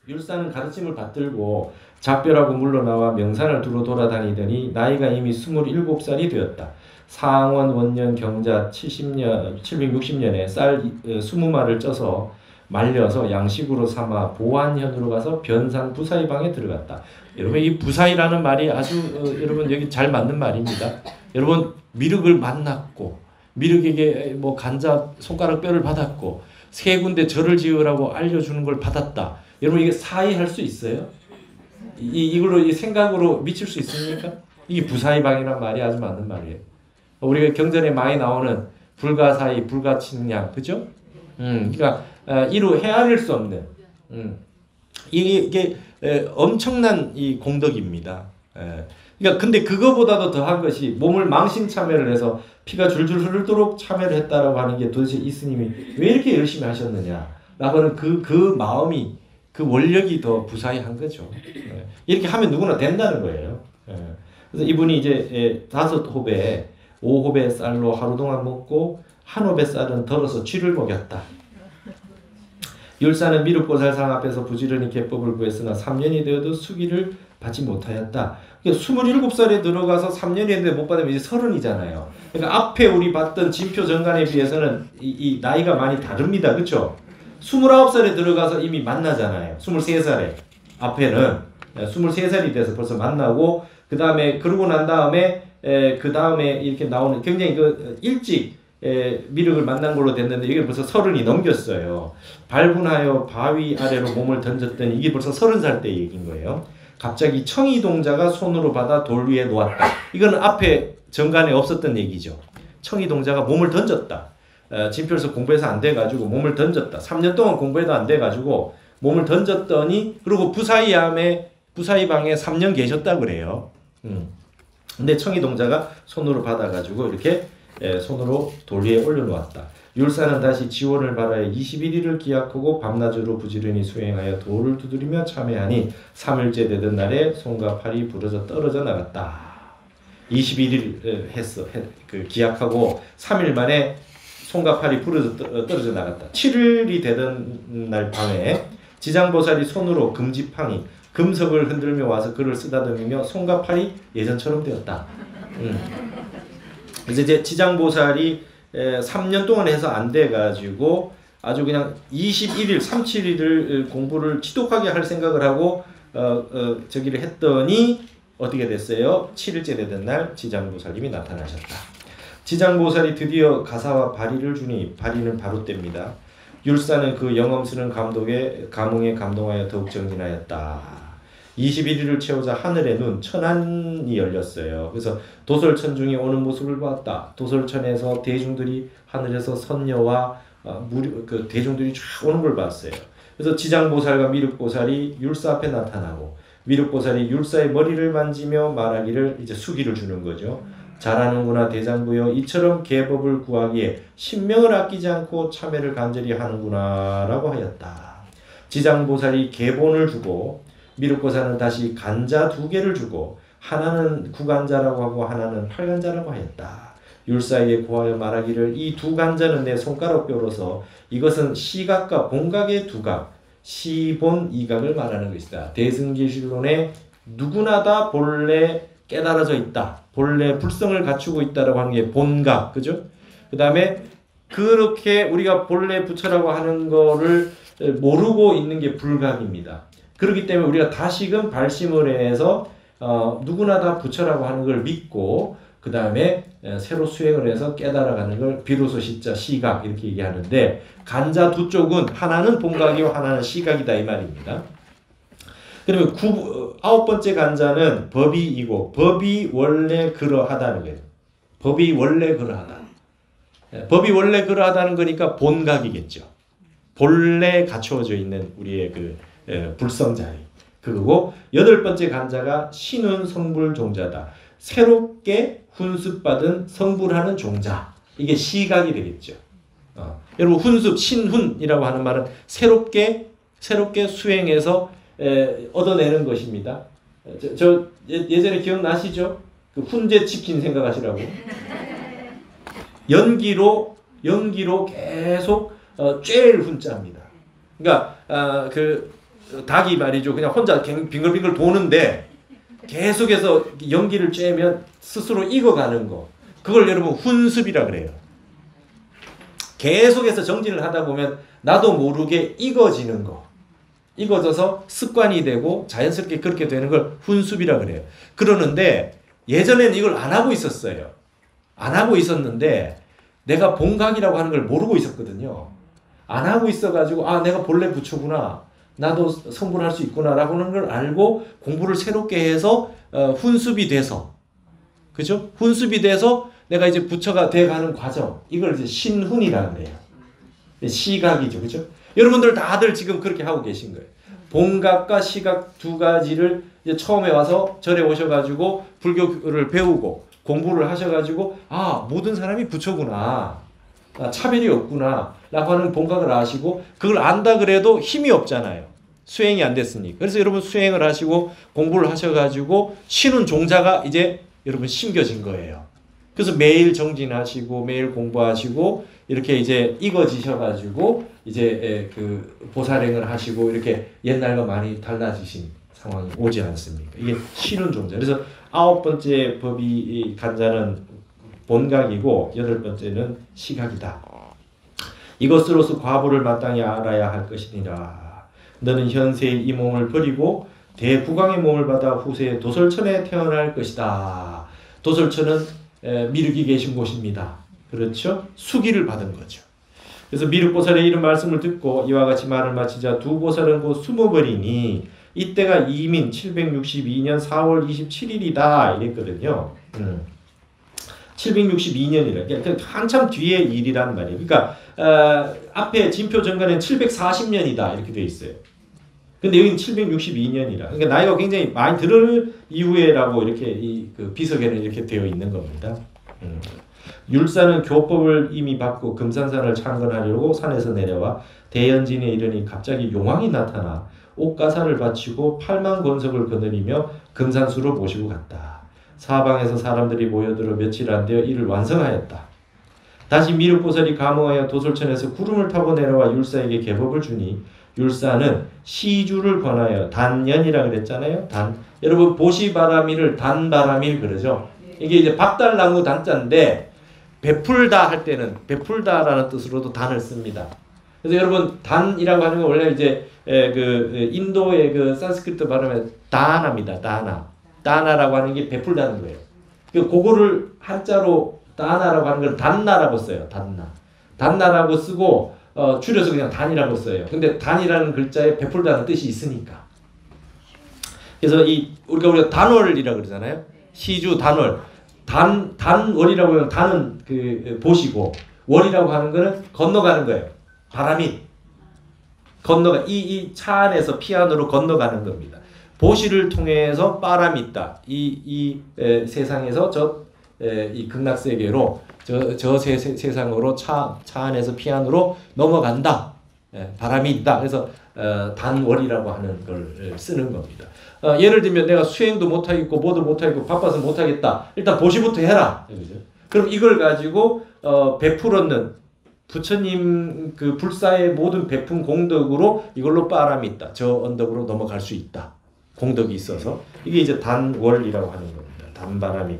율사는 가르침을 받들고 작별하고 물러나와 명산을 두루 돌아다니더니 나이가 이미 27살이 되었다. 상원 원년 경자 760년에 쌀 20마를 쪄서 말려서 양식으로 삼아 보안현으로 가서 변산 부사이방에 들어갔다. 여러분 이 부사이라는 말이 아주 여러분 여기 잘 맞는 말입니다. 여러분 미륵을 만났고 미륵에게 뭐 간자 손가락 뼈를 받았고 세 군데 절을 지으라고 알려주는 걸 받았다. 여러분 이게 사이할 수 있어요? 이걸로 이 생각으로 미칠 수 있습니까? 이게 부사이방이란 말이 아주 맞는 말이에요. 우리가 경전에 많이 나오는 불가사의, 불가칭량, 그죠? 그러니까 이루 헤아릴 수 없는 이게 엄청난 이 공덕입니다. 그러니까 근데 그거보다도 더한 것이 몸을 망신 참여를 해서 피가 줄줄 흐르도록 참여를 했다라고 하는 게 도대체 이 스님이 왜 이렇게 열심히 하셨느냐라고 하는 그 마음이 그 원력이 더 부사의한 거죠. 이렇게 하면 누구나 된다는 거예요. 그래서 이분이 이제 5호배, 5호배 쌀로 하루 동안 먹고 한 호배 쌀은 덜어서 쥐를 먹였다. 율사는 미륵보살상 앞에서 부지런히 개법을 구했으나 3년이 되어도 수기를 받지 못하였다. 그러니까 27살에 들어가서 3년이 됐는데 못 받으면 이제 30이잖아요. 그러니까 앞에 우리 봤던 진표 정간에 비해서는 이 나이가 많이 다릅니다. 그렇죠? 29살에 들어가서 이미 만나잖아요. 23살에. 앞에는 23살이 돼서 벌써 만나고 그 다음에 그러고 난 다음에 그 다음에 이렇게 나오는 굉장히 일찍 미륵을 만난 걸로 됐는데 이게 벌써 30이 넘겼어요. 발분하여 바위 아래로 몸을 던졌더니 이게 벌써 30살 때 얘기인 거예요. 갑자기 청이동자가 손으로 받아 돌 위에 놓았다. 이건 앞에 정간에 없었던 얘기죠. 청이동자가 몸을 던졌다. 진표에서 공부해서 안 돼가지고 몸을 던졌다. 3년 동안 공부해도 안 돼가지고 몸을 던졌더니 그리고 부사이방에 3년 계셨다 그래요. 근데 청이동자가 손으로 받아가지고 이렇게 손으로 돌 위에 올려놓았다. 율사는 다시 지원을 바라여 21일을 기약하고 밤낮으로 부지런히 수행하여 돌을 두드리며 참회하니 3일째 되던 날에 손과 팔이 부러져 떨어져 나갔다. 21일 기약하고 3일 만에 손과 팔이 부러져 떨어져 나갔다. 7일이 되던 날 밤에 지장보살이 손으로 금지팡이 금석을 흔들며 와서 그를 쓰다듬으며 손과 팔이 예전처럼 되었다. 그래서 이제 지장보살이 3년 동안 해서 안 돼가지고 아주 그냥 21일, 37일을 공부를 지독하게 할 생각을 하고 저기를 했더니 어떻게 됐어요? 7일째 되던 날 지장보살님이 나타나셨다. 지장보살이 드디어 가사와 바리를 주니 바리는 바로 뗍니다. 율사는 그 영험스러운 감흥에 감동하여 더욱 정진하였다. 21일을 채우자 하늘의 눈, 천안이 열렸어요. 그래서 도솔천중이 오는 모습을 봤다. 도솔천에서 대중들이 하늘에서 선녀와 대중들이 쫙 오는 걸 봤어요. 그래서 지장보살과 미륵보살이 율사 앞에 나타나고 미륵보살이 율사의 머리를 만지며 말하기를 이제 수기를 주는 거죠. 잘하는구나 대장부여, 이처럼 계법을 구하기에 신명을 아끼지 않고 참회를 간절히 하는구나 라고 하였다. 지장보살이 계본을 주고 미륵보살은 다시 간자 2개를 주고 하나는 9간자라고 하고 하나는 8간자라고 하였다. 율사에게 고하여 말하기를 이 2간자는 내 손가락뼈로서 이것은 시각과 본각의 두각, 시본 이각을 말하는 것이다. 대승계시론에 누구나 다 본래 깨달아져 있다. 본래 불성을 갖추고 있다라고 하는 게 본각, 그죠? 그 다음에 그렇게 우리가 본래 부처라고 하는 거를 모르고 있는 게 불각입니다. 그렇기 때문에 우리가 다시금 발심을 해서 누구나 다 부처라고 하는 걸 믿고 그 다음에 새로 수행을 해서 깨달아가는 걸 비로소 시자 시각 이렇게 얘기하는데 간자 2쪽은 하나는 본각이고 하나는 시각이다 이 말입니다. 그러면 9번째 간자는 법이이고 법이 원래 그러하다는 거예요. 법이 원래 그러하다. 법이 원래 그러하다는 거니까 본각이겠죠. 본래 갖추어져 있는 우리의 불성자리. 그리고 8번째 간자가 신훈 성불 종자다. 새롭게 훈습받은 성불하는 종자. 이게 시각이 되겠죠. 여러분 훈습 신훈이라고 하는 말은 새롭게 수행해서 얻어내는 것입니다. 저 예전에 기억나시죠? 그 훈제 치킨 생각하시라고. 연기로 계속 쬐일 훈자입니다. 그러니까 닭이 말이죠. 그냥 혼자 빙글빙글 도는데 계속해서 연기를 쬐면 스스로 익어가는 거. 그걸 여러분 훈습이라 그래요. 계속해서 정진을 하다 보면 나도 모르게 익어지는 거. 익어져서 습관이 되고 자연스럽게 그렇게 되는 걸 훈습이라 그래요. 그러는데 예전에는 이걸 안 하고 있었어요. 안 하고 있었는데 내가 본각이라고 하는 걸 모르고 있었거든요. 안 하고 있어가지고 아 내가 본래 부처구나. 나도 성불할 수 있구나라고 하는 걸 알고 공부를 새롭게 해서 훈습이 돼서 그죠? 훈습이 돼서 내가 이제 부처가 돼가는 과정 이걸 이제 신훈이라고 그래요. 시각이죠. 그죠? 여러분들 다들 지금 그렇게 하고 계신 거예요. 본각과 시각 두 가지를 이제 처음에 와서 절에 오셔가지고 불교를 배우고 공부를 하셔가지고 아 모든 사람이 부처구나. 아, 차별이 없구나 라고 하는 본각을 아시고 그걸 안다 그래도 힘이 없잖아요. 수행이 안 됐으니까. 그래서 여러분 수행을 하시고 공부를 하셔가지고 신은 종자가 이제 여러분 심겨진 거예요. 그래서 매일 정진하시고 매일 공부하시고 이렇게 이제 익어지셔가지고 이제 그 보살행을 하시고 이렇게 옛날과 많이 달라지신 상황이 오지 않습니까? 이게 신은 종자. 그래서 9번째 법이 간자는 본각이고 8번째는 시각이다. 이것으로서 과보를 마땅히 알아야 할 것이니라. 너는 현세의 이 몸을 버리고 대구강의 몸을 받아 후세의 도솔천에 태어날 것이다. 도솔천은 미륵이 계신 곳입니다. 그렇죠? 수기를 받은 거죠. 그래서 미륵보살의 이런 말씀을 듣고 이와 같이 말을 마치자 두 보살은 곧 숨어버리니 이때가 이민 762년 4월 27일이다 이랬거든요. 762년이라 그러니까 한참 뒤의 일이란 말이에요. 그러니까 앞에 진표 정관에는 740년이다 이렇게 되어 있어요. 근데 여기는 762년이라 그러니까 나이가 굉장히 많이 들을 이후에라고 이렇게 그 비석에는 이렇게 되어 있는 겁니다. 율사는 교법을 이미 받고 금산산을 창건하려고 산에서 내려와 대연진에 이르니 갑자기 용왕이 나타나 옥가사를 바치고 8만 권석을 거느리며 금산수로 모시고 갔다. 사방에서 사람들이 모여들어 며칠 안 되어 이를 완성하였다. 다시 미륵보살이 감흥하여 도솔천에서 구름을 타고 내려와 율사에게 계법을 주니 율사는 시주를 권하여 단연이라 그랬잖아요. 여러분 보시바라밀을 단바라밀 그러죠. 이게 이제 박달나무 단자인데 베풀다 할 때는 베풀다라는 뜻으로도 단을 씁니다. 그래서 여러분 단이라고 하는 건 원래 이제 그 인도의 그 산스크리트 발음에 다나입니다. 다나라고 하는 게 베풀다는 거예요. 그거를 한자로 다나라고 하는 걸 단나라고 써요. 단나라고 쓰고 줄여서 그냥 단이라고 써요. 근데 단이라는 글자에 베풀다는 뜻이 있으니까. 그래서 우리가 단월이라고 그러잖아요. 시주 단월. 단월이라고 하면 단은 그 보시고 월이라고 하는 거는 건너가는 거예요. 바람이 건너가 이 차 안에서 피 안으로 건너가는 겁니다. 보시를 통해서 바람이 있다. 세상에서 이 극락세계로 저 세상으로 차 안에서 피 안으로 넘어간다. 바람이 있다. 그래서 단월이라고 하는 걸 쓰는 겁니다. 예를 들면 내가 수행도 못하겠고 뭐도 못하겠고 바빠서 못하겠다. 일단 보시부터 해라. 그럼 이걸 가지고 베풀었는 부처님 그 불사의 모든 베푼 공덕으로 이걸로 바람이 있다. 저 언덕으로 넘어갈 수 있다. 공덕이 있어서 이게 이제 단월이라고 하는 겁니다. 단바람이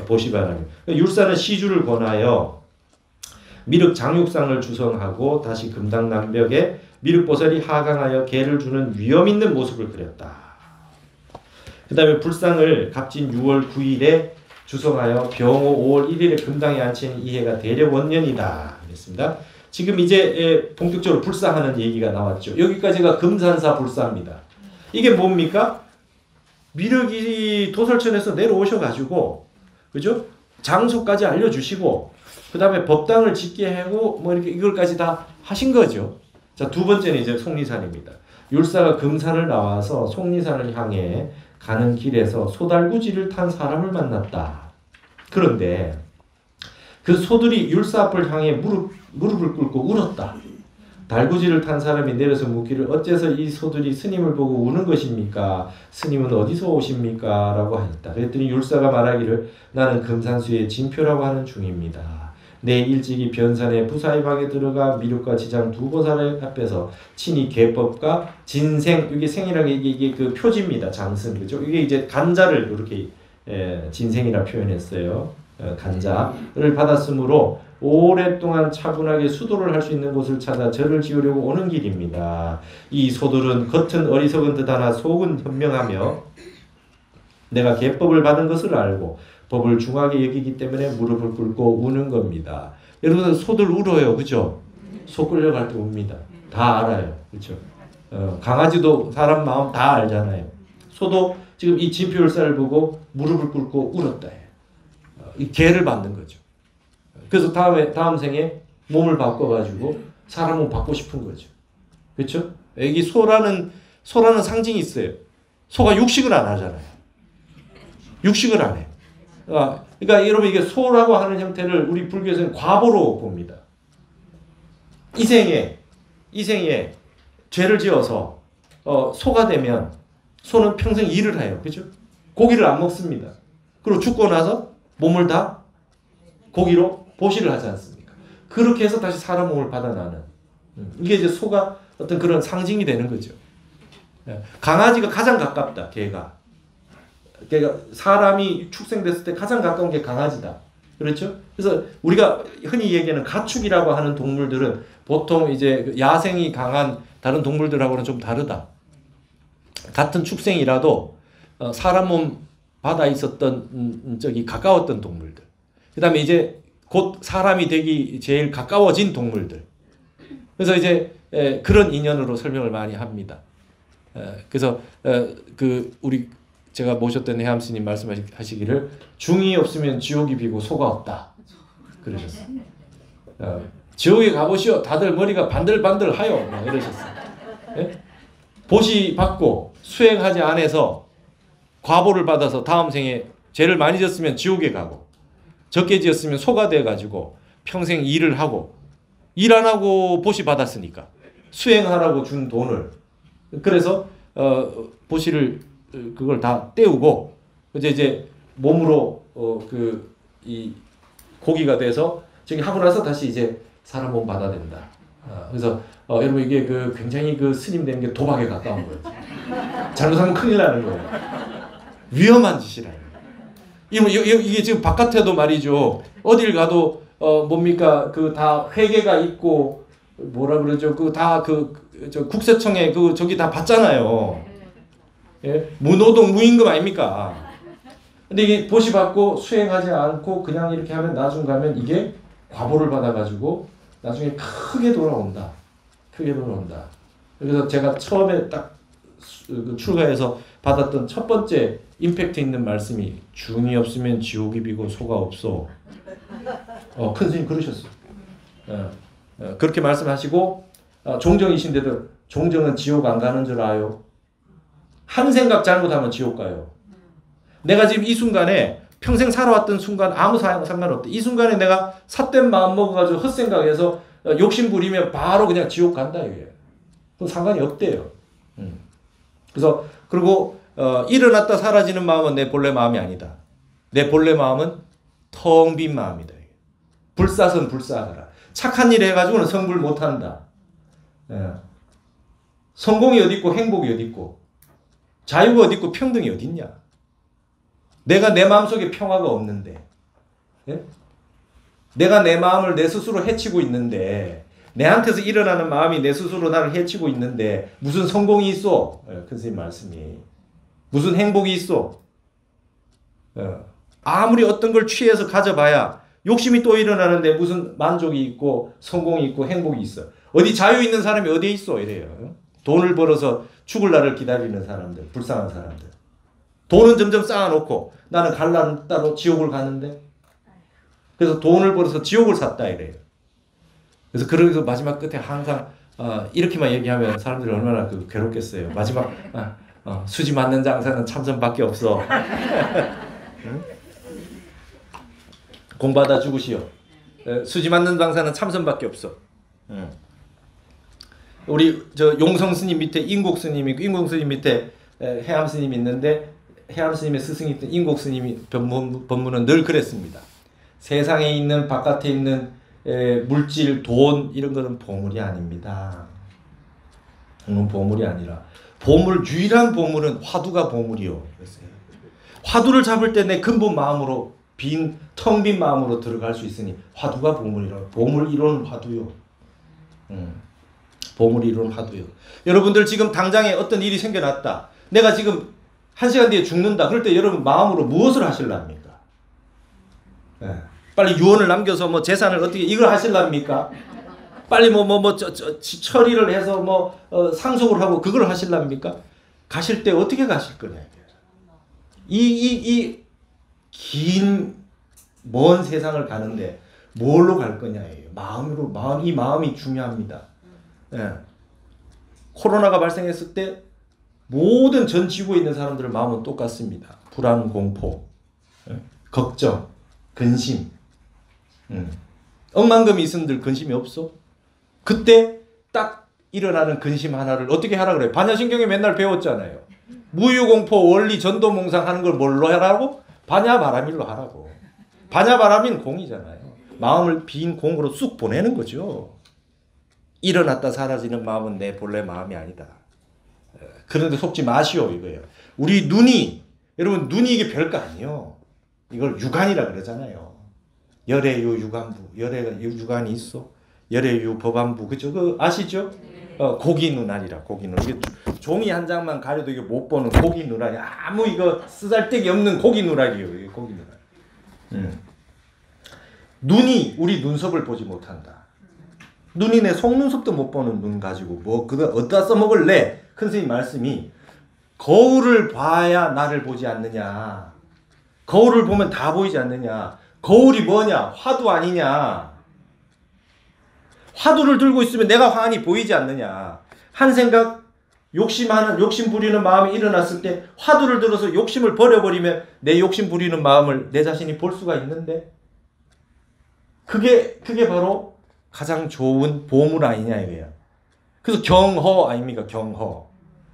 보시바람이. 율사는 시주를 권하여 미륵 장육상을 주성하고 다시 금당남벽에 미륵보살이 하강하여 개를 주는 위엄 있는 모습을 그렸다. 그 다음에 불상을 갑진 6월 9일에 주성하여 병호 5월 1일에 금당에 앉힌 이해가 대력원년이다. 그랬습니다. 지금 이제 본격적으로 불사하는 얘기가 나왔죠. 여기까지가 금산사 불사입니다. 이게 뭡니까? 미륵이 도솔천에서 내려오셔가지고, 그죠? 장소까지 알려주시고, 그 다음에 법당을 짓게 하고, 뭐 이렇게 이걸까지 다 하신 거죠. 자, 두 번째는 이제 속리산입니다. 율사가 금산을 나와서 속리산을 향해 가는 길에서 소달구지를 탄 사람을 만났다. 그런데 그 소들이 율사 앞을 향해 무릎을 꿇고 울었다. 달구지를 탄 사람이 내려서 묻기를 어째서 이 소들이 스님을 보고 우는 것입니까? 스님은 어디서 오십니까? 라고 하였다. 그랬더니 율사가 말하기를 나는 금산수의 진표라고 하는 중입니다. 내 일찍이 변산에 부사입하게 들어가 미륵과 지장 두 보살의 앞에서 친히 계법과 진생, 이게 생이라는 게 이게 그 표지입니다. 장승, 그죠? 이게 이제 간자를 이렇게 진생이라 표현했어요. 간자를 받았으므로 오랫동안 차분하게 수도를 할 수 있는 곳을 찾아 절을 지으려고 오는 길입니다. 이 소들은 겉은 어리석은 듯하나 속은 현명하며 내가 계법을 받은 것을 알고 법을 중하게 여기기 때문에 무릎을 꿇고 우는 겁니다. 여러분 소들 울어요, 그죠? 소 끌려갈 때 웁니다. 다 알아요, 그죠? 강아지도 사람 마음 다 알잖아요. 소도 지금 이 진표율사를 보고 무릎을 꿇고 울었다 해요. 이 개를 받는 거죠. 그래서 다음 생에 몸을 바꿔가지고 사람 몸 받고 싶은 거죠. 그렇죠? 여기 소라는 상징이 있어요. 소가 육식을 안 하잖아요. 육식을 안 해. 그러니까 여러분 이게 소라고 하는 형태를 우리 불교에서는 과보로 봅니다. 이 생에 죄를 지어서 소가 되면 소는 평생 일을 해요. 그렇죠? 고기를 안 먹습니다. 그리고 죽고 나서 몸을 다 고기로 보시를 하지 않습니까? 그렇게 해서 다시 사람 몸을 받아나는 이게 이제 소가 어떤 그런 상징이 되는 거죠. 강아지가 가장 가깝다. 개가 사람이 축생됐을 때 가장 가까운 게 강아지다. 그렇죠? 그래서 우리가 흔히 얘기하는 가축이라고 하는 동물들은 보통 이제 야생이 강한 다른 동물들하고는 좀 다르다. 같은 축생이라도 사람 몸 받아 있었던 저기 가까웠던 동물들. 그다음에 이제 곧 사람이 되기 제일 가까워진 동물들. 그래서 이제 그런 인연으로 설명을 많이 합니다. 그래서 우리 제가 모셨던 해암 스님 말씀하시기를 중이 없으면 지옥이 비고 소가 없다. 그러셨어요. 지옥에 가보시오. 다들 머리가 반들반들 하여. 막 이러셨어요. 예? 보시 받고 수행하지 않아서 과보를 받아서 다음 생에 죄를 많이 졌으면 지옥에 가고 적게 지었으면 소가 돼가지고 평생 일을 하고 일 안 하고 보시 받았으니까 수행하라고 준 돈을 그래서 보시를 그걸 다 떼우고 이제 몸으로 이 고기가 돼서 저기 하고 나서 다시 이제 사람 몸 받아야 된다. 그래서 여러분 이게 굉장히 스님 되는 게 도박에 가까운 거예요. 잘못하면 큰일 나는 거예요. 위험한 짓이라는 거예요. 이게 지금 바깥에도 말이죠. 어딜 가도 뭡니까 다 회계가 있고 뭐라 그러죠. 저 국세청에 저기 다 받잖아요. 예? 무노동 무임금 아닙니까? 근데 이게 보시 받고 수행하지 않고 그냥 이렇게 하면 나중 가면 이게 과보를 받아가지고 나중에 크게 돌아온다. 그래서 제가 처음에 딱 출가해서 받았던 첫 번째 임팩트 있는 말씀이 중이 없으면 지옥이 비고 소가 없어. 큰 스님 그러셨어요. 그렇게 말씀하시고 종정이신데도 종정은 지옥 안 가는 줄 아요? 한 생각 잘못하면 지옥 가요. 내가 지금 이 순간에 평생 살아왔던 순간 아무 상관없대. 이 순간에 내가 삿된 마음 먹어가지고 헛생각해서 욕심 부리면 바로 그냥 지옥 간다 이게. 그럼 상관이 없대요. 그래서 그리고 일어났다 사라지는 마음은 내 본래 마음이 아니다. 내 본래 마음은 텅 빈 마음이다. 불사선 불사하라. 착한 일 해가지고는 성불 못한다. 성공이 어디 있고 행복이 어디 있고 자유가 어디 있고 평등이 어디 있냐. 내가 내 마음속에 평화가 없는데 내가 내 마음을 내 스스로 해치고 있는데 내한테서 일어나는 마음이 내 스스로 나를 해치고 있는데 무슨 성공이 있어? 큰 선생님 말씀이. 무슨 행복이 있어? 아무리 어떤 걸 취해서 가져봐야 욕심이 또 일어나는데 무슨 만족이 있고 성공이 있고 행복이 있어. 어디 자유 있는 사람이 어디에 있어? 이래요. 돈을 벌어서 죽을 날을 기다리는 사람들, 불쌍한 사람들. 돈은 점점 쌓아놓고 나는 갈 날은 따로 지옥을 가는데 그래서 돈을 벌어서 지옥을 샀다 이래요. 그래서 그러면서 마지막 끝에 항상 이렇게만 얘기하면 사람들이 얼마나 괴롭겠어요. 마지막 수지 맞는 장사는 참선밖에 없어. 응? 공받아 죽으시오. 수지 맞는 장사는 참선밖에 없어. 응. 우리 저 용성 스님 밑에 인곡 스님이 있고 인곡 스님 밑에 해암 스님이 있는데 해암 스님의 스승이 있던 인곡 스님이 법문은 늘 그랬습니다. 세상에 있는 바깥에 있는 물질, 돈 이런 거는 보물이 아닙니다. 그건 보물이 아니라 유일한 보물은 화두가 보물이요. 화두를 잡을 때 내 근본 마음으로 텅 빈 마음으로 들어갈 수 있으니 화두가 보물이라. 보물 이론 화두요. 보물 이론 화두요. 여러분들 지금 당장에 어떤 일이 생겨났다. 내가 지금 1시간 뒤에 죽는다. 그럴 때 여러분 마음으로 무엇을 하실랍니까? 빨리 유언을 남겨서 뭐 재산을 어떻게 이걸 하실랍니까? 빨리 처리를 해서 상속을 하고 그걸 하실랍니까? 가실 때 어떻게 가실 거냐. 이 긴 먼 세상을 가는데 뭘로 갈 거냐예요. 이 마음이 중요합니다. 코로나가 발생했을 때 모든 전 지구에 있는 사람들의 마음은 똑같습니다. 불안, 공포, 걱정, 근심. 억만금이 있음들 근심이 없어? 그때 딱 일어나는 근심 하나를 어떻게 하라 그래요? 반야신경에 맨날 배웠잖아요. 무유공포, 원리, 전도몽상 하는 걸 뭘로 하라고? 반야바라밀로 하라고. 반야바라밀은 공이잖아요. 마음을 빈 공으로 쑥 보내는 거죠. 일어났다 사라지는 마음은 내 본래 마음이 아니다. 그런데 속지 마시오 이거예요. 우리 여러분 눈이 이게 별거 아니에요. 이걸 유관이라 그러잖아요. 열애유 유관부, 열애가 유관이 있어. 열애유 법안부, 그죠? 그 아시죠? 고기 눈알이라, 고기 눈알. 이게 종이 한 장만 가려도 이게 못 보는 고기 눈알이 아무 이거 쓰잘데기 없는 고기 눈알이에요. 이게 고기 눈알. 눈이 우리 눈썹을 보지 못한다. 눈이 내 속눈썹도 못 보는 눈 가지고 그거 어디다 써먹을래? 큰 스님 말씀이 거울을 봐야 나를 보지 않느냐. 거울을 보면 다 보이지 않느냐. 거울이 뭐냐? 화두 아니냐. 화두를 들고 있으면 내가 화환이 보이지 않느냐. 한 생각, 욕심 부리는 마음이 일어났을 때 화두를 들어서 욕심을 버려버리면 내 욕심 부리는 마음을 내 자신이 볼 수가 있는데 그게 바로 가장 좋은 보물 아니냐 이거야. 그래서 경허 아닙니까? 경허.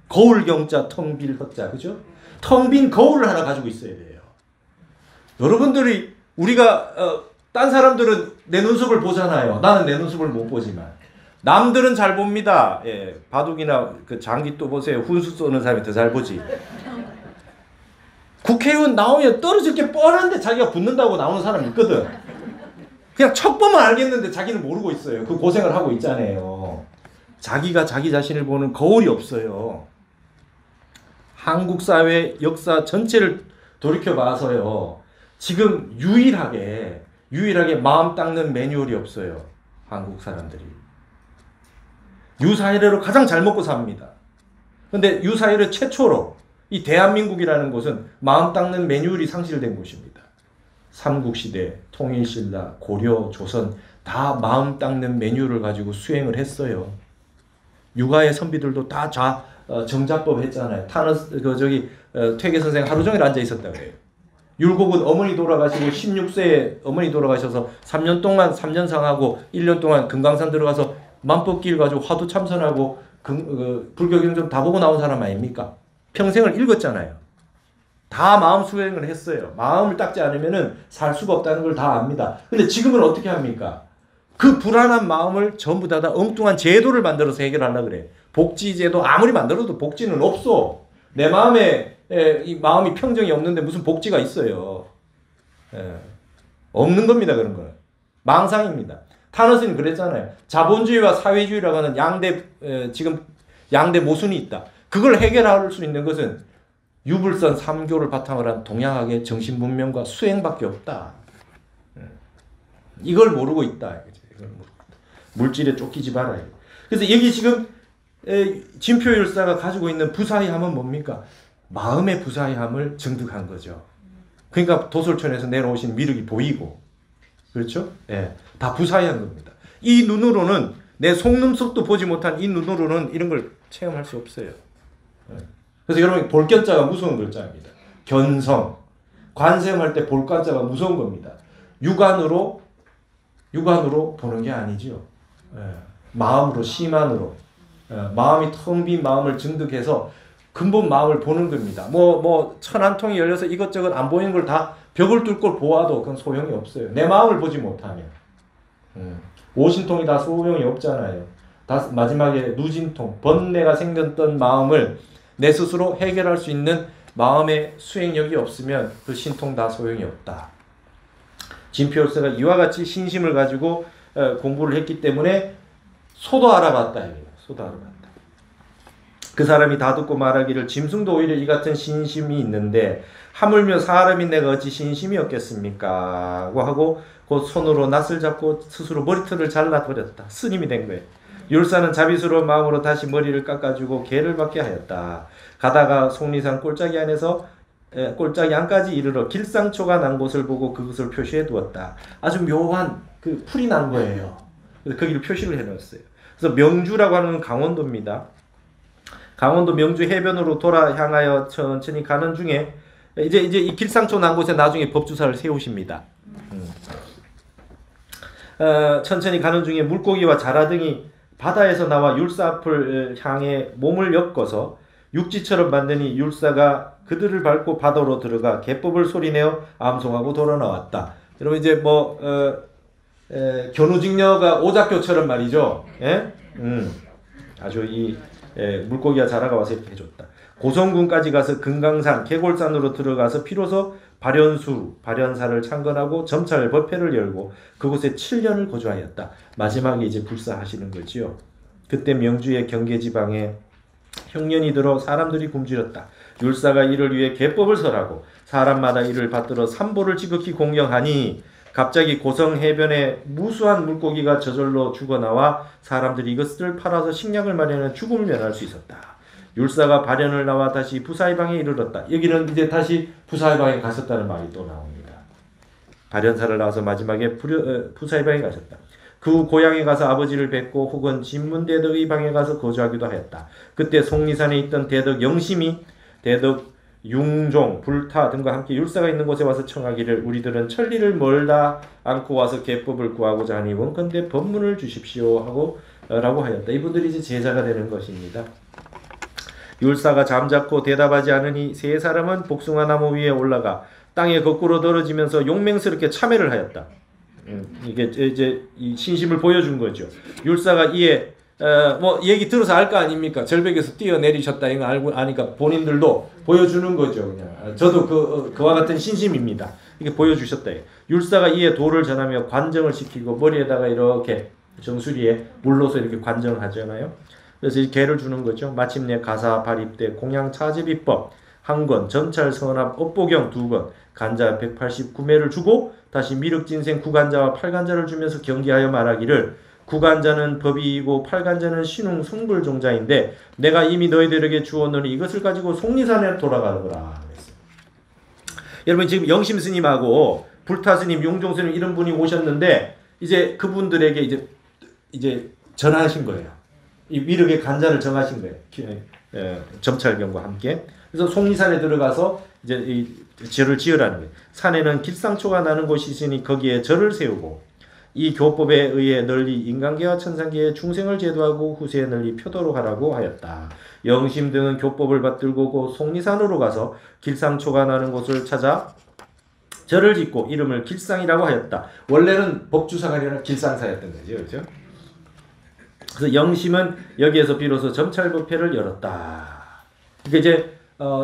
거울 경자 텅 빌 허자. 그죠? 텅 빈 거울을 하나 가지고 있어야 돼요. 여러분들이 우리가 딴 사람들은 내 눈썹을 보잖아요. 나는 내 눈썹을 못 보지만 남들은 잘 봅니다. 예, 바둑이나 그 장기 또 보세요. 훈수 쏘는 사람이 더 잘 보지. 국회의원 나오면 떨어질 게 뻔한데 자기가 붙는다고 나오는 사람이 있거든. 그냥 척 보면 알겠는데 자기는 모르고 있어요. 그 고생을 하고 있잖아요. 자기가 자기 자신을 보는 거울이 없어요. 한국 사회 역사 전체를 돌이켜봐서요. 지금 유일하게 마음 닦는 매뉴얼이 없어요. 한국 사람들이. 유사일회로 가장 잘 먹고 삽니다. 근데 유사일회 최초로 이 대한민국이라는 곳은 마음 닦는 매뉴얼이 상실된 곳입니다. 삼국시대, 통일신라, 고려, 조선 다 마음 닦는 매뉴얼을 가지고 수행을 했어요. 육아의 선비들도 다 정자법 했잖아요. 퇴계 선생 하루 종일 앉아 있었다 그래요. 율곡은 어머니 돌아가시고 16세에 어머니 돌아가셔서 3년 동안 3년상하고 1년 동안 금강산 들어가서 만법길 가지고 화두 참선하고 불교 경전 다 보고 나온 사람 아닙니까? 평생을 읽었잖아요. 다 마음 수행을 했어요. 마음을 닦지 않으면은 살 수가 없다는 걸 다 압니다. 근데 지금은 어떻게 합니까? 그 불안한 마음을 전부 다 엉뚱한 제도를 만들어서 해결하려고 그래. 복지제도 아무리 만들어도 복지는 없어. 내 마음에 이 마음이 평정이 없는데 무슨 복지가 있어요. 없는 겁니다. 그런 거는. 망상입니다. 타너스는 그랬잖아요. 자본주의와 사회주의라고 하는 지금 양대 모순이 있다. 그걸 해결할 수 있는 것은 유불선 3교를 바탕으로 한 동양학의 정신분명과 수행밖에 없다. 이걸 모르고 있다. 물질에 쫓기지 말아요. 그래서 여기 지금 진표율사가 가지고 있는 부사의함은 뭡니까? 마음의 부사의함을 증득한 거죠. 그러니까 도솔촌에서 내려오신 미륵이 보이고, 그렇죠? 예, 다 부사의한 겁니다. 이 눈으로는 내 속눈썹도 보지 못한 이 눈으로는 이런 걸 체험할 수 없어요. 그래서 여러분 볼견자가 무서운 글자입니다. 견성, 관sem할 때 볼관자가 무서운 겁니다. 육안으로 보는 게 아니죠. 마음으로, 심안으로, 마음이 텅 빈 마음을 증득해서 근본 마음을 보는 겁니다. 천 한 통이 열려서 이것저것 안 보이는 걸 다 벽을 뚫고 보아도 그건 소용이 없어요. 내 마음을 보지 못하면. 오신통이 다 소용이 없잖아요. 다 마지막에 누진통, 번뇌가 생겼던 마음을 내 스스로 해결할 수 있는 마음의 수행력이 없으면 그 신통 다 소용이 없다. 진표열사가 이와 같이 신심을 가지고 공부를 했기 때문에 소도 알아봤다. 소도 알아봤다. 그 사람이 다 듣고 말하기를 짐승도 오히려 이 같은 신심이 있는데 하물며 사람인 내가 어찌 신심이 없겠습니까? 하고 곧 손으로 낫을 잡고 스스로 머리털을 잘라버렸다. 스님이 된 거예요. 율사는 자비스러운 마음으로 다시 머리를 깎아주고 개를 받게 하였다. 가다가 속리산 꼴짝이 안까지 이르러 길상초가 난 곳을 보고 그것을 표시해 두었다. 아주 묘한 그 풀이 난 거예요. 그래서 거기를 표시를 해놓았어요. 그래서 명주라고 하는 강원도입니다. 강원도 명주 해변으로 돌아 향하여 천천히 가는 중에 이제 이 길상초 난 곳에 나중에 법주사를 세우십니다. 천천히 가는 중에 물고기와 자라 등이 바다에서 나와 율사 앞을 향해 몸을 엮어서 육지처럼 만드니 율사가 그들을 밟고 바다로 들어가 개법을 소리내어 암송하고 돌아 나왔다. 여러분 이제 견우직녀가 오작교처럼 말이죠. 예? 아주 물고기와 자라가 와서 이렇게 해줬다. 고성군까지 가서 금강산, 계골산으로 들어가서 비로소 발현사를 창건하고 점찰 법회를 열고 그곳에 7년을 거주하였다. 마지막에 이제 불사하시는 거지요. 그때 명주의 경계지방에 흉년이 들어 사람들이 굶주렸다. 율사가 이를 위해 계법을 설하고 사람마다 이를 받들어 삼보를 지극히 공경하니 갑자기 고성 해변에 무수한 물고기가 저절로 죽어나와 사람들이 이것을 팔아서 식량을 마련해 죽음을 면할 수 있었다. 율사가 발현을 나와 다시 부사의방에 이르렀다. 여기는 이제 다시 부사의방에 갔었다는 말이 또 나옵니다. 발현사를 나와서 마지막에 부사의방에 가셨다. 그 고향에 가서 아버지를 뵙고 혹은 진문대덕의 방에 가서 거주하기도 하였다. 그때 속리산에 있던 대덕 영심이 대덕 융종, 불타 등과 함께 율사가 있는 곳에 와서 청하기를 우리들은 천리를 멀다 않고 와서 계법을 구하고자 하니 원컨대 법문을 주십시오 하고 라고 하였다. 이분들이 이제 제자가 되는 것입니다. 율사가 잠자코 대답하지 않으니 세 사람은 복숭아 나무 위에 올라가 땅에 거꾸로 떨어지면서 용맹스럽게 참회를 하였다. 이게 이제 이 신심을 보여준 거죠. 율사가 이에 얘기 들어서 알 거 아닙니까? 절벽에서 뛰어내리셨다 이거 알고 아니까 본인들도 보여주는 거죠. 그냥 저도 그와 같은 신심입니다. 이게 보여주셨다. 율사가 이에 도를 전하며 관정을 시키고 머리에다가 이렇게 정수리에 물로서 이렇게 관정을 하잖아요. 그래서 이 개를 주는 거죠. 마침내 가사 발입대 공양 차제비법 한 권, 점찰 선합 업보경 2권, 간자 189매를 주고 다시 미륵진생 구간자와 팔간자를 주면서 경기하여 말하기를 구간자는 법이이고 팔간자는 신웅 성불종자인데 내가 이미 너희들에게 주었느니 이것을 가지고 속리산에 돌아가거라. 여러분 지금 영심스님하고 불타스님, 용종스님 이런 분이 오셨는데 이제 그분들에게 이제 전하신 거예요. 이 미륵의 간자를 정하신 거예요. 점찰경과 함께. 그래서 속리산에 들어가서 이제 이 절을 지으라는 거예요. 산에는 길상초가 나는 곳이 있으니 거기에 절을 세우고 이 교법에 의해 널리 인간계와 천상계의 중생을 제도하고 후세에 널리 표도록 하라고 하였다. 영심 등은 교법을 받들고 그 속리산으로 가서 길상초가 나는 곳을 찾아 절을 짓고 이름을 길상이라고 하였다. 원래는 법주사가 아니라 길상사였던 거죠. 그렇죠? 그래서 영심은 여기에서 비로소 점찰법회를 열었다. 그러니까 이제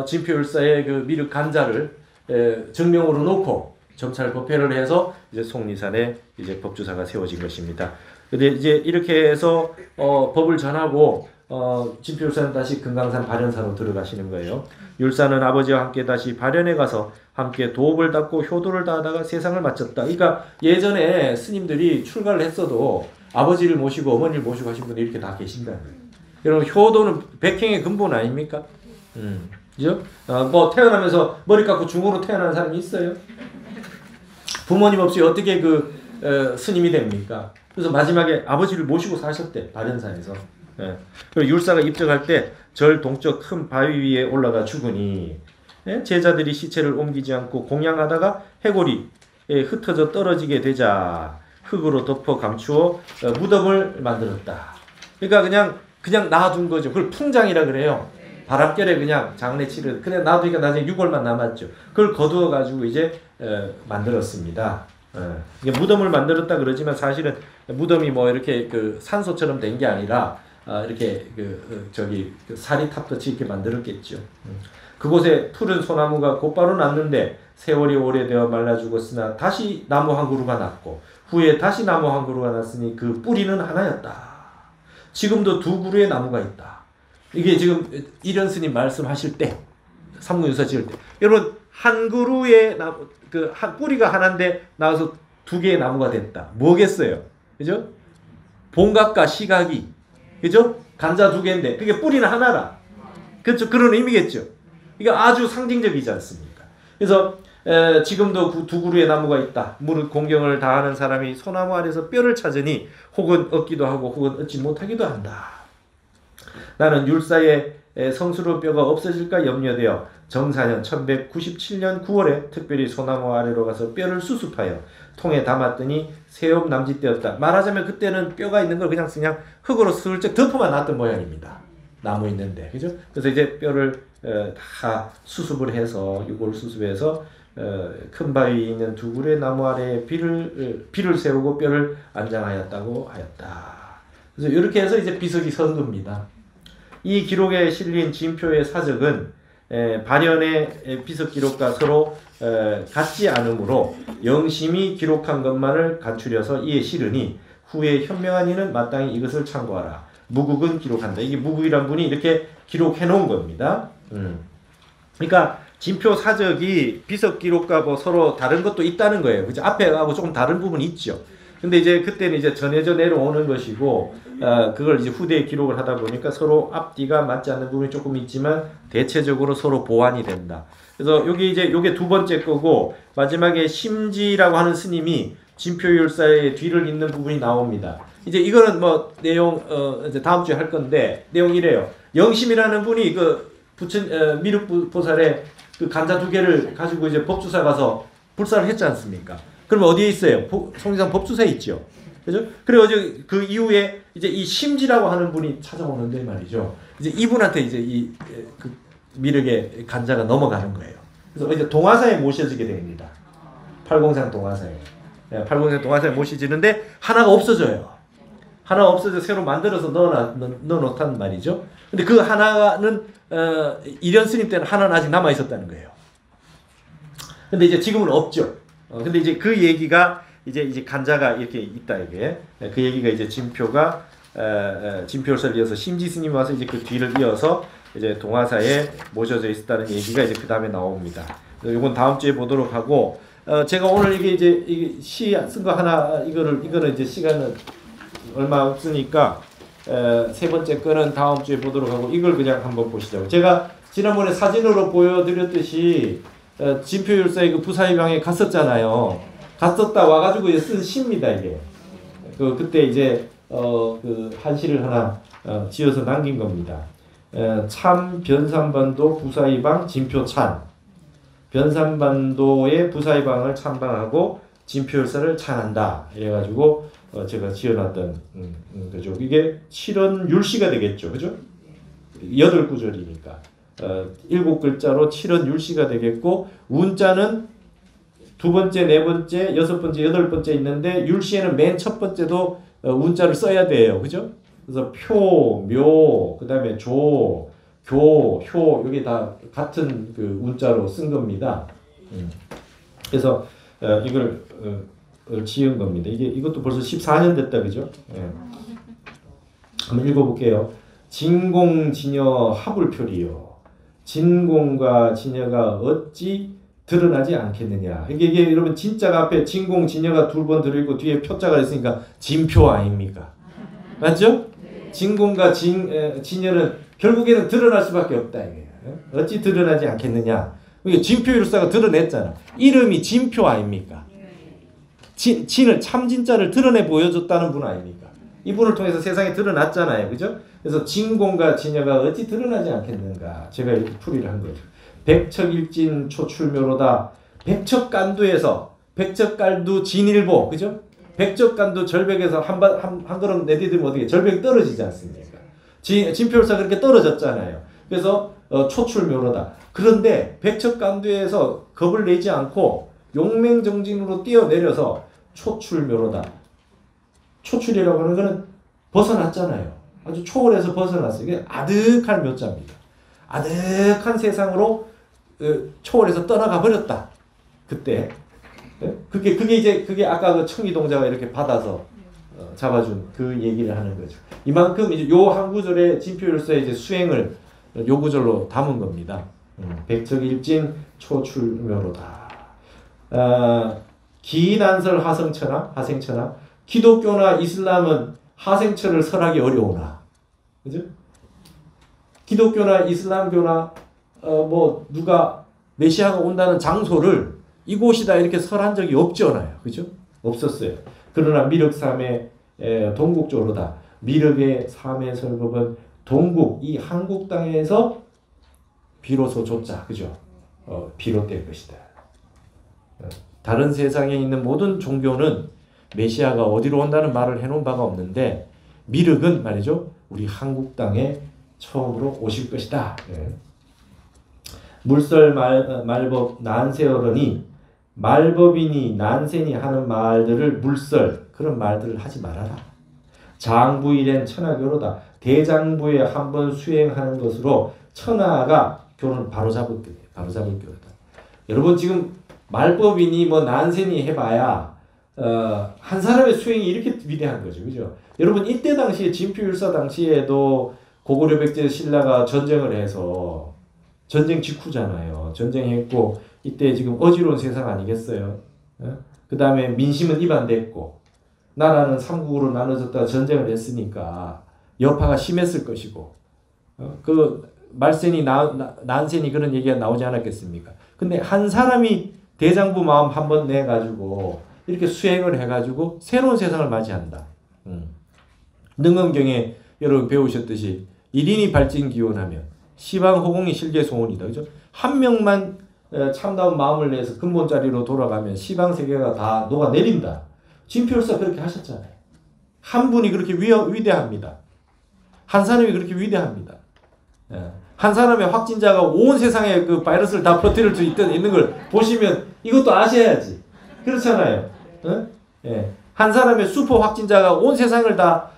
진표율사의 그 미륵 간자를 정명으로 놓고 점찰법회를 해서 이제 속리산에 이제 법주사가 세워진 것입니다. 근데 이제 이렇게 해서 법을 전하고 진표율사는 다시 금강산 발현사로 들어가시는 거예요. 율사는 아버지와 함께 다시 발현에 가서 함께 도업을 닦고 효도를 다하다가 세상을 마쳤다. 그러니까 예전에 스님들이 출가를 했어도 아버지를 모시고 어머니를 모시고 하신 분들이 이렇게 다 계신다는 거예요. 여러분 효도는 백행의 근본 아닙니까? 그죠? 태어나면서 머리 깎고 중으로 태어난 사람이 있어요? 부모님 없이 어떻게 스님이 됩니까? 그래서 마지막에 아버지를 모시고 사셨대, 발현산에서. 그리고 율사가 입적할 때 절 동쪽 큰 바위 위에 올라가 죽으니 제자들이 시체를 옮기지 않고 공양하다가 해골이 흩어져 떨어지게 되자 흙으로 덮어 감추어 무덤을 만들었다. 그러니까 그냥 놔둔 거죠. 그걸 풍장이라 그래요. 바람결에 그냥 장례 치르. 그래 놔두니까 나중에 6월만 남았죠. 그걸 거두어 가지고 이제 만들었습니다. 이게 무덤을 만들었다 그러지만 사실은 무덤이 뭐 이렇게 그 산소처럼 된 게 아니라 이렇게 저기 사리탑같이 이렇게 만들었겠죠. 그곳에 푸른 소나무가 곧바로 났는데 세월이 오래되어 말라 죽었으나 다시 나무 한 그루가 났고 후에 다시 나무 한 그루가 났으니 그 뿌리는 하나였다. 지금도 두 그루의 나무가 있다. 이게 지금 이련 스님 말씀하실 때 삼국유사 지을 때 여러분 한 그루의 나무 뿌리가 하나인데 나와서 두 개의 나무가 됐다. 뭐겠어요? 그죠? 봉각과 시각이 그죠? 간자 두 개인데 그게 뿌리는 하나라. 그렇죠? 그런 의미겠죠. 이게 아주 상징적이지 않습니까? 그래서 지금도 두 그루의 나무가 있다. 무릇 공경을 다하는 사람이 소나무 아래서 뼈를 찾으니 혹은 얻기도 하고 혹은 얻지 못하기도 한다. 나는 율사의 성스러운 뼈가 없어질까 염려되어 정사년 1197년 9월에 특별히 소나무 아래로 가서 뼈를 수습하여 통에 담았더니 새엄 남짓되었다. 말하자면 그때는 뼈가 있는 걸 그냥 흙으로 슬쩍 덮어만 놨던 모양입니다. 나무 있는데 그죠? 그래서 이제 뼈를 다 수습을 해서 유골 수습해서 큰 바위 있는 두 그루의 나무 아래에 비를 세우고 뼈를 안장하였다고 하였다. 그래서 이렇게 해서 이제 비석이 선 겁니다. 이 기록에 실린 진표의 사적은 발현의 비석 기록과 서로 같지 않으므로 영심이 기록한 것만을 갖추려서 이에 실으니 후에 현명한 이는 마땅히 이것을 참고하라. 무국은 기록한다. 이게 무국이란 분이 이렇게 기록해 놓은 겁니다. 그러니까 진표 사적이 비석 기록과 뭐 서로 다른 것도 있다는 거예요. 그죠? 앞에하고 조금 다른 부분이 있죠. 근데 이제 그때는 이제 전해져 내려오는 것이고, 그걸 이제 후대에 기록을 하다 보니까 서로 앞뒤가 맞지 않는 부분이 조금 있지만 대체적으로 서로 보완이 된다. 그래서 여기 이제 요게 두 번째 거고, 마지막에 심지라고 하는 스님이 진표율사의 뒤를 잇는 부분이 나옵니다. 이제 이거는 뭐 내용 이제 다음 주에 할 건데 내용 이래요. 영심이라는 분이 그 미륵보살의 그 간자 두 개를 가지고 이제 법주사 가서 불사를 했지 않습니까? 그러면 어디에 있어요? 송리산 법주사에 있죠. 그죠? 그리고 이제 그 이후에 이제 이 심지라고 하는 분이 찾아오는데 말이죠. 이제 이분한테 이제 그 미륵의 간자가 넘어가는 거예요. 그래서 이제 동화사에 모셔지게 됩니다. 팔공산 동화사에. 팔공산 동화사에 모셔지는데 하나가 없어져요. 하나가 없어져 새로 만들어서 넣어놓단 말이죠. 근데 그 하나는 이련 스님 때는 하나는 아직 남아 있었다는 거예요. 근데 이제 지금은 없죠. 근데 이제 그 얘기가 이제 간자가 이렇게 있다 이게 그 얘기가 이제 진표가 진표를 이어서 심지 스님이 와서 이제 그 뒤를 이어서 이제 동화사에 모셔져 있었다는 얘기가 이제 그 다음에 나옵니다. 이건 다음 주에 보도록 하고 제가 오늘 이게 시 쓴 거 하나 이거는 이제 시간은 얼마 없으니까 세 번째 거는 다음 주에 보도록 하고 이걸 그냥 한번 보시자고. 제가 지난번에 사진으로 보여드렸듯이 진표율사의 그 부사의방에 갔었잖아요. 갔었다 와가지고 쓴 시입니다 이게. 그때 이제 그 한시를 하나 지어서 남긴 겁니다. 참 변산반도 부사의방 진표찬. 변산반도의 부사의방을 참방하고 진표율사를 찬한다. 이래가지고 제가 지어놨던 그죠. 이게 7원 율시가 되겠죠, 그죠? 8구절이니까 7글자로 7원 율시가 되겠고 운자는 두 번째, 네 번째, 여섯 번째, 여덟 번째 있는데 율시에는 맨 첫 번째도 운자를 써야 돼요, 그죠? 그래서 표, 묘, 그다음에 조, 교, 효 이게 다 같은 그 운자로 쓴 겁니다. 그래서 이걸 지은 겁니다. 이것도 벌써 14년 됐다, 그죠? 예. 한번 읽어볼게요. 진공진여 합울표리요. 진공과 진여가 어찌 드러나지 않겠느냐. 이게 여러분 진짜가 앞에 진공진여가 두 번 들어있고 뒤에 표자가 있으니까 진표 아닙니까? 맞죠? 진공과 진여는 결국에는 드러날 수밖에 없다 이게. 어찌 드러나지 않겠느냐. 이게 진표율사가 드러냈잖아. 이름이 진표 아닙니까? 진을 참진자를 드러내 보여줬다는 분 아닙니까? 이분을 통해서 세상에 드러났잖아요, 그죠? 그래서 진공과 진여가 어찌 드러나지 않겠는가? 제가 이렇게 풀이를 한 거죠. 백척일진 초출묘로다. 백척간두에서 백척간두 진일보, 그죠? 백척간두 절벽에서 한 걸음 내디디면 어떻게 절벽이 떨어지지 않습니까? 진표율사 그렇게 떨어졌잖아요. 그래서 초출묘로다. 그런데 백척간두에서 겁을 내지 않고 용맹정진으로 뛰어내려서 초출묘로다. 초출이라고 하는 것은 벗어났잖아요. 아주 초월해서 벗어났어요. 이게 아득한 묘자입니다. 아득한 세상으로 초월해서 떠나가 버렸다. 그때 그게 아까 그 청이동자가 이렇게 받아서 잡아준 그 얘기를 하는 거죠. 이만큼 이제 요 한 구절에 진표율서의 이제 수행을 요 구절로 담은 겁니다. 백척일진 초출묘로다. 기난설 하생처나 기독교나 이슬람은 하생처를 설하기 어려우나, 그죠? 기독교나 이슬람교나 뭐 누가 메시아가 온다는 장소를 이곳이다 이렇게 설한 적이 없잖아요, 그죠? 없었어요. 그러나 미륵삼의 동국조로다. 미륵의 삼의 설법은 동국 이 한국 땅에서 비로소 조차, 그죠? 비롯될 것이다. 다른 세상에 있는 모든 종교는 메시아가 어디로 온다는 말을 해놓은 바가 없는데 미륵은 말이죠. 우리 한국 땅에 처음으로 오실 것이다. 물설 말법 난세어러니 말법이니 난세니 하는 말들을 물설 그런 말들을 하지 말아라. 장부일엔 천하교로다. 대장부에 한번 수행하는 것으로 천하가 교는 바로잡을 교로다. 여러분 지금 말법이니 뭐 난세니 해봐야 한 사람의 수행이 이렇게 위대한 거죠. 그죠? 여러분 이때 당시에 진표율사 당시에도 고구려 백제 신라가 전쟁을 해서 전쟁 직후잖아요. 전쟁했고 이때 지금 어지러운 세상 아니겠어요? 그 다음에 민심은 이반됐고 나라는 삼국으로 나눠졌다가 전쟁을 했으니까 여파가 심했을 것이고 그 말세니 난세니 그런 얘기가 나오지 않았겠습니까? 근데 한 사람이 대장부 마음 한번 내가지고 이렇게 수행을 해가지고 새로운 세상을 맞이한다. 능엄경에 여러분 배우셨듯이 1인이 발진기원하면 시방호공이 실계소원이다. 그죠? 한 명만 참다운 마음을 내서 근본자리로 돌아가면 시방세계가 다 녹아내린다. 진표율사 그렇게 하셨잖아요. 한 분이 그렇게 위대합니다. 한 사람이 그렇게 위대합니다. 한 사람의 확진자가 온 세상에 그 바이러스를 다 퍼뜨릴 수 있는 걸 보시면 이것도 아셔야지. 그렇잖아요. 한 사람의 슈퍼 확진자가 온 세상을 다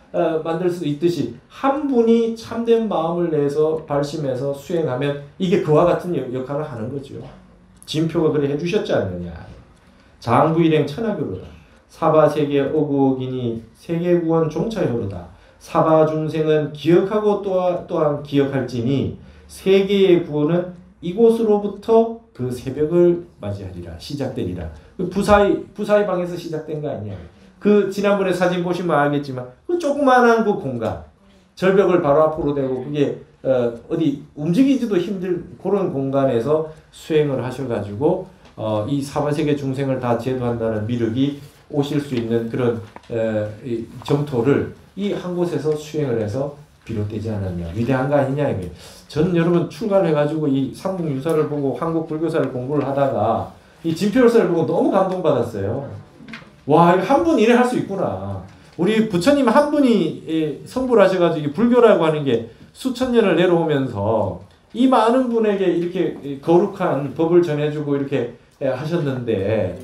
만들 수 있듯이 한 분이 참된 마음을 내서 발심해서 수행하면 이게 그와 같은 역할을 하는 거죠. 진표가 그래 해주셨지 않느냐. 장부일행 천하교로다. 사바세계 어구이니 세계구원 종차효로다. 사바중생은 기억하고 또한 기억할지니 세계의 구원은 이곳으로부터 그 새벽을 맞이하리라. 시작되리라. 부사의 방에서 시작된 거 아니야. 그 지난번에 사진 보시면 알겠지만 그 조그마한 그 공간 절벽을 바로 앞으로 대고 그게 어디 움직이지도 힘들 그런 공간에서 수행을 하셔가지고 이 사바세계 중생을 다 제도한다는 미륵이 오실 수 있는 그런 이 점토를 이 한 곳에서 수행을 해서 비롯되지 않았냐. 위대한 거 아니냐 이거예요. 저는 여러분 출가를 해가지고 이 삼국유사를 보고 한국 불교사를 공부를 하다가 이 진표율사를 보고 너무 감동받았어요. 와, 한 분이 이래 할 수 있구나. 우리 부처님 한 분이 성불 하셔가지고 불교라고 하는 게 수천 년을 내려오면서 이 많은 분에게 이렇게 거룩한 법을 전해주고 이렇게 하셨는데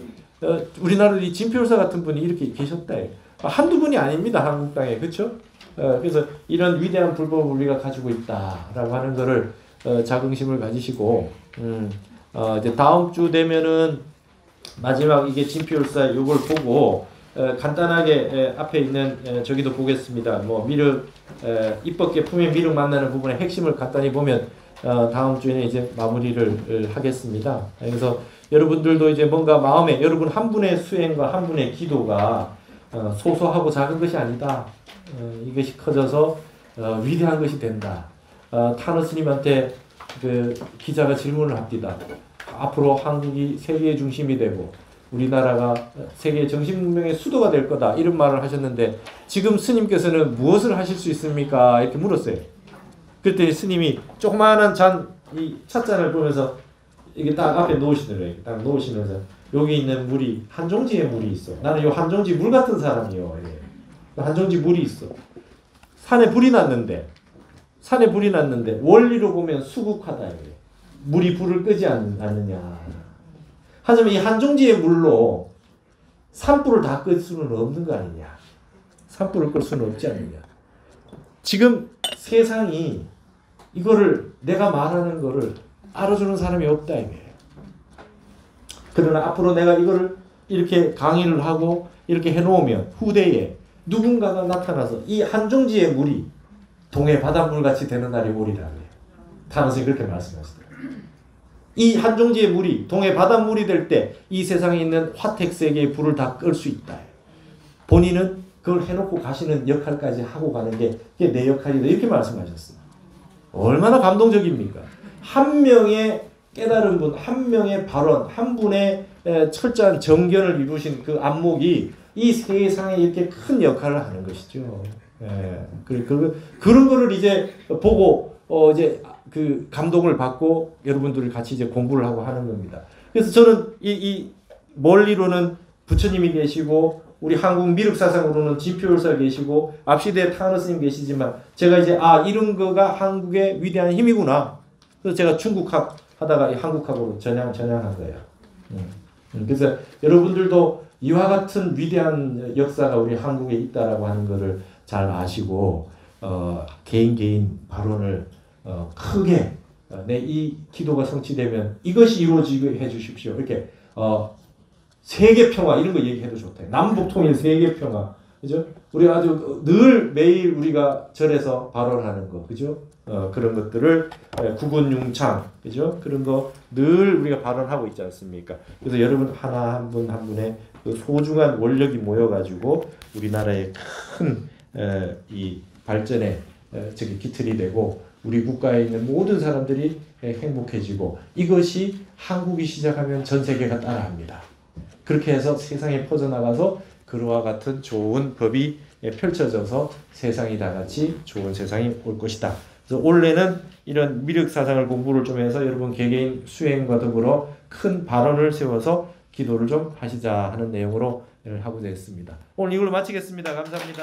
우리나라 이 진표율사 같은 분이 이렇게 계셨다. 한두 분이 아닙니다. 한국 땅에. 그렇죠? 그래서 이런 위대한 불법을 우리가 가지고 있다라고 하는 거를 자긍심을 가지시고 이제 다음 주 되면은 마지막 이게 진표율사 요걸 보고 간단하게 앞에 있는 저기도 보겠습니다. 뭐 미륵 입법계 품의 미륵 만나는 부분의 핵심을 간단히 보면 다음 주에는 이제 마무리를 하겠습니다. 그래서 여러분들도 이제 뭔가 마음에 여러분 한 분의 수행과 한 분의 기도가 소소하고 작은 것이 아니다. 이것이 커져서 위대한 것이 된다. 타너 스님한테 그 기자가 질문을 합니다. 앞으로 한국이 세계의 중심이 되고 우리나라가 세계 정신문명의 수도가 될 거다. 이런 말을 하셨는데 지금 스님께서는 무엇을 하실 수 있습니까? 이렇게 물었어요. 그랬더니 스님이 조그마한 이 찻잔을 보면서 이게 딱 앞에 놓으시더래요. 딱 놓으시면서 여기 있는 물이 한 종지의 물이 있어. 나는 요 한 종지 물 같은 사람이요. 한 종지 물이 있어. 산에 불이 났는데 산에 불이 났는데 원리로 보면 수국하다 이거예요. 물이 불을 끄지 않느냐. 하지만 이 한중지의 물로 산불을 다 끌 수는 없는 거 아니냐. 산불을 끌 수는 없지 않느냐. 지금 세상이 이거를 내가 말하는 거를 알아주는 사람이 없다 이거예요. 그러나 앞으로 내가 이거를 이렇게 강의를 하고 이렇게 해놓으면 후대에 누군가가 나타나서 이 한중지의 물이 동해 바닷물 같이 되는 날이 오리라 그래요. 탄원선이 그렇게 말씀하시더라고요. 이 한중지의 물이 동해 바닷물이 될 때 이 세상에 있는 화택 세계의 불을 다 끌 수 있다. 본인은 그걸 해놓고 가시는 역할까지 하고 가는 게 이게 내 역할이다. 이렇게 말씀하셨어요. 얼마나 감동적입니까? 한 명의 깨달은 분, 한 명의 발언, 한 분의 철저한 정견을 이루신 그 안목이 이 세상에 이렇게 큰 역할을 하는 것이죠. 그런 거를 이제 보고 이제 그 감동을 받고 여러분들이 같이 이제 공부를 하고 하는 겁니다. 그래서 저는 이 멀리로는 부처님이 계시고 우리 한국 미륵사상으로는 진표율사 계시고 앞시대에 타너 스님 계시지만 제가 이제 이런 거가 한국의 위대한 힘이구나. 그래서 제가 중국학 하다가 한국학으로 전향한 거예요. 그래서 여러분들도 이와 같은 위대한 역사가 우리 한국에 있다라고 하는 것을 잘 아시고 개인 발언을 크게 내 이 기도가 성취되면 이것이 이루어지게 해주십시오. 이렇게 세계 평화 이런 거 얘기해도 좋대요. 남북 통일, 세계 평화, 그죠? 우리 아주 늘 매일 우리가 절에서 발언하는 거, 그죠? 그런 것들을 국운융창, 그죠? 그런 거 늘 우리가 발언하고 있지 않습니까? 그래서 여러분 하나 한 분 한 분의 그 소중한 원력이 모여가지고 우리나라의 큰 이 발전에 저기 기틀이 되고 우리 국가에 있는 모든 사람들이 행복해지고 이것이 한국이 시작하면 전 세계가 따라합니다. 그렇게 해서 세상에 퍼져나가서 그와 같은 좋은 법이 펼쳐져서 세상이 다 같이 좋은 세상이 올 것이다. 그래서 올해는 이런 미륵사상을 공부를 좀 해서 여러분 개개인 수행과 더불어 큰 발언을 세워서 기도를 좀 하시자 하는 내용으로 하고자 했습니다. 오늘 이걸로 마치겠습니다. 감사합니다.